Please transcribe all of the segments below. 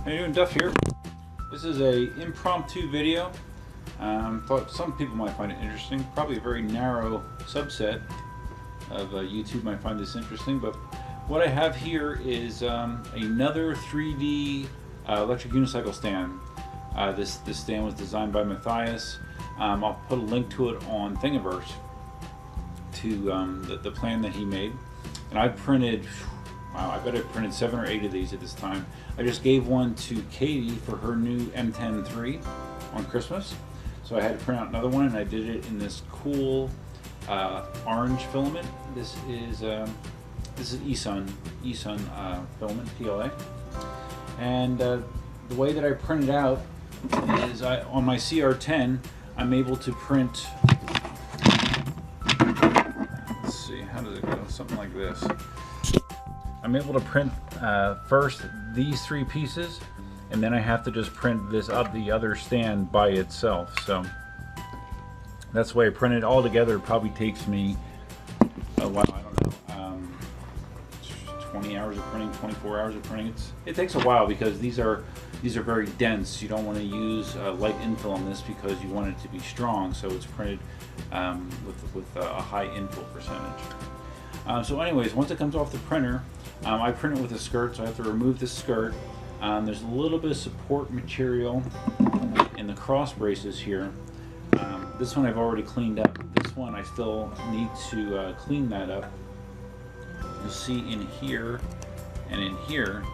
How you doing, Duff here? This is a impromptu video. Thought some people might find it interesting. Probably a very narrow subset of YouTube might find this interesting, but what I have here is another 3D electric unicycle stand. This stand was designed by Mathias. I'll put a link to it on Thingiverse, to the plan that he made. And I printed, wow, I bet I printed 7 or 8 of these at this time. I just gave one to Katie for her new M10 III on Christmas. So I had to print out another one, and I did it in this cool orange filament. This is EUC filament, PLA. And the way that I print it out is on my CR10, I'm able to print, let's see, how does it go? Something like this. I'm able to print first these 3 pieces, and then I have to just print this up the other stand by itself. So that's the way I print it. All together it probably takes me a while, I don't know, 20 hours of printing, 24 hours of printing. It takes a while because these are very dense. You don't want to use light infill on this because you want it to be strong, so it's printed with a high infill percentage. So anyways, once it comes off the printer, I print it with a skirt, so I have to remove this skirt. There's a little bit of support material in the cross braces here. This one I've already cleaned up. This one I still need to clean that up. You'll see in here and in here,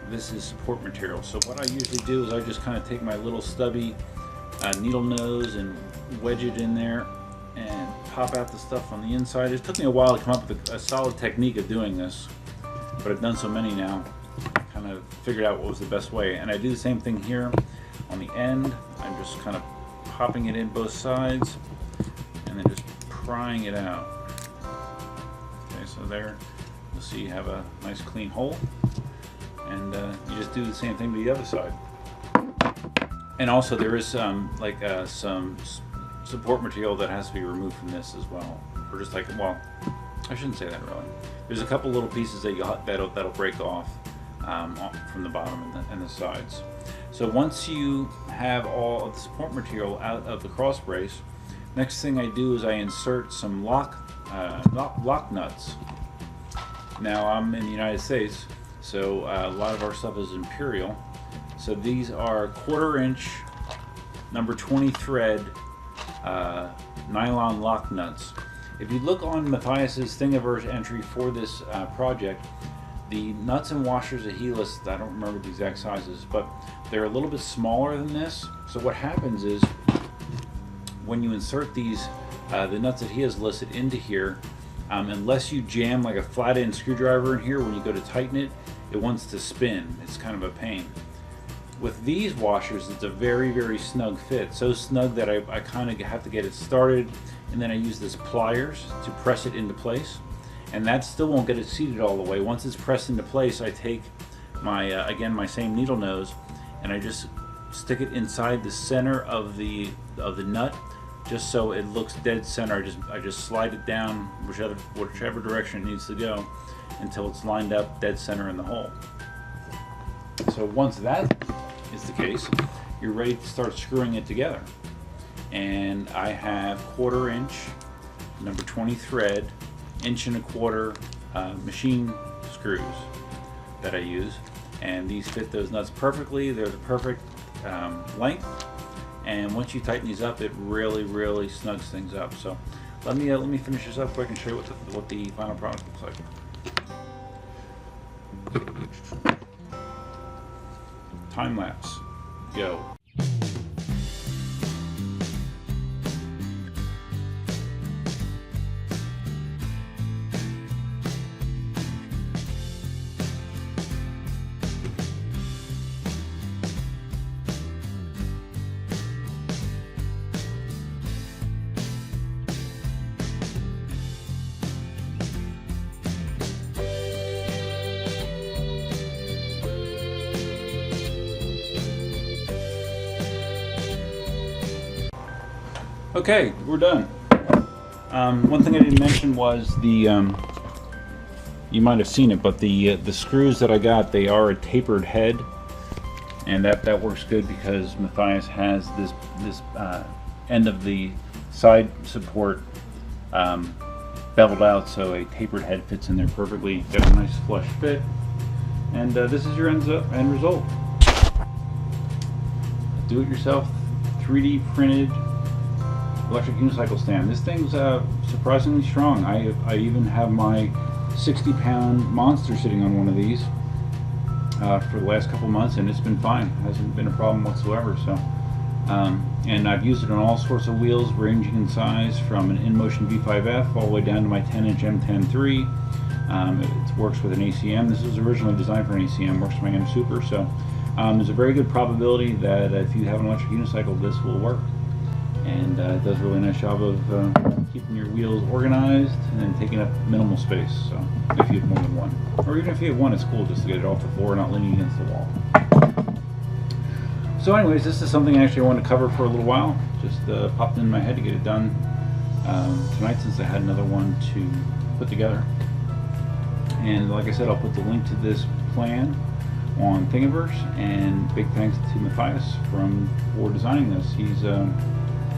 this is support material. So what I usually do is I just kind of take my little stubby needle nose and wedge it in there and pop out the stuff on the inside. It took me a while to come up with a solid technique of doing this, but I've done so many now, I kind of figured out what was the best way. And I do the same thing here on the end. I'm just kind of popping it in both sides and then just prying it out. Okay, so there, you'll see you have a nice clean hole, and you just do the same thing to the other side. And also there is some support material that has to be removed from this as well, or just like, well, I shouldn't say that really. There's a couple little pieces that that'll break off from the bottom and the sides. So once you have all of the support material out of the cross brace, next thing I do is I insert some lock nuts. Now I'm in the United States, so a lot of our stuff is imperial. So these are 1/4 inch, number 20 thread nylon lock nuts. If you look on Mathias's Thingiverse entry for this project, the nuts and washers that he lists, I don't remember the exact sizes, but they're a little bit smaller than this. So what happens is when you insert these, the nuts that he has listed into here, unless you jam like a flat-end screwdriver in here, when you go to tighten it, it wants to spin. It's kind of a pain. With these washers, it's a very, very snug fit. So snug that I kind of have to get it started, and then I use this pliers to press it into place. And that still won't get it seated all the way. Once it's pressed into place, I take my, again, my same needle nose, and I just stick it inside the center of the nut, just so it looks dead center. I just slide it down whichever direction it needs to go until it's lined up dead center in the hole. So once that is the case, you're ready to start screwing it together. And I have 1/4 inch, number 20 thread, 1.25 inch machine screws that I use, and these fit those nuts perfectly. They're the perfect length, and once you tighten these up, it really, really snugs things up. So let me finish this up quick and show you what the final product looks like. Time lapse, go. Okay, we're done. One thing I didn't mention was the, you might have seen it, but the screws that I got, they are a tapered head. and that works good because Mathias has this end of the side support beveled out, so a tapered head fits in there perfectly. Got a nice flush fit, and this is your end result. Do-it-yourself 3D printed electric unicycle stand. This thing's surprisingly strong. I even have my 60-pound monster sitting on one of these for the last couple months, and it's been fine. Hasn't been a problem whatsoever. So, and I've used it on all sorts of wheels, ranging in size from an Inmotion V5F all the way down to my 10-inch M10 III. It works with an ACM. This was originally designed for an ACM. Works with my M Super. So there's a very good probability that if you have an electric unicycle, this will work. And it does a really nice job of keeping your wheels organized and taking up minimal space. So if you have more than one, or even if you have one, it's cool just to get it off the floor, not leaning against the wall. So anyways, this is something I actually wanted to cover for a little while. Just popped in my head to get it done tonight, since I had another one to put together. And like I said, I'll put the link to this plan on Thingiverse, and big thanks to Mathias for designing this.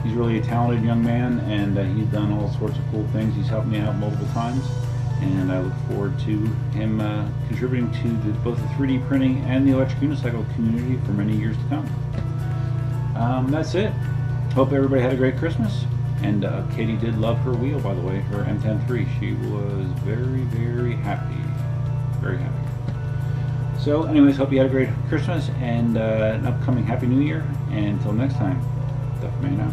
He's really a talented young man, and he's done all sorts of cool things. He's helped me out multiple times, and I look forward to him contributing to both the 3D printing and the electric unicycle community for many years to come. That's it. Hope everybody had a great Christmas. And Katie did love her wheel, by the way, her M10 III. She was very, very happy. Very happy. So anyways, hope you had a great Christmas and an upcoming Happy New Year. And until next time, Duff Man out.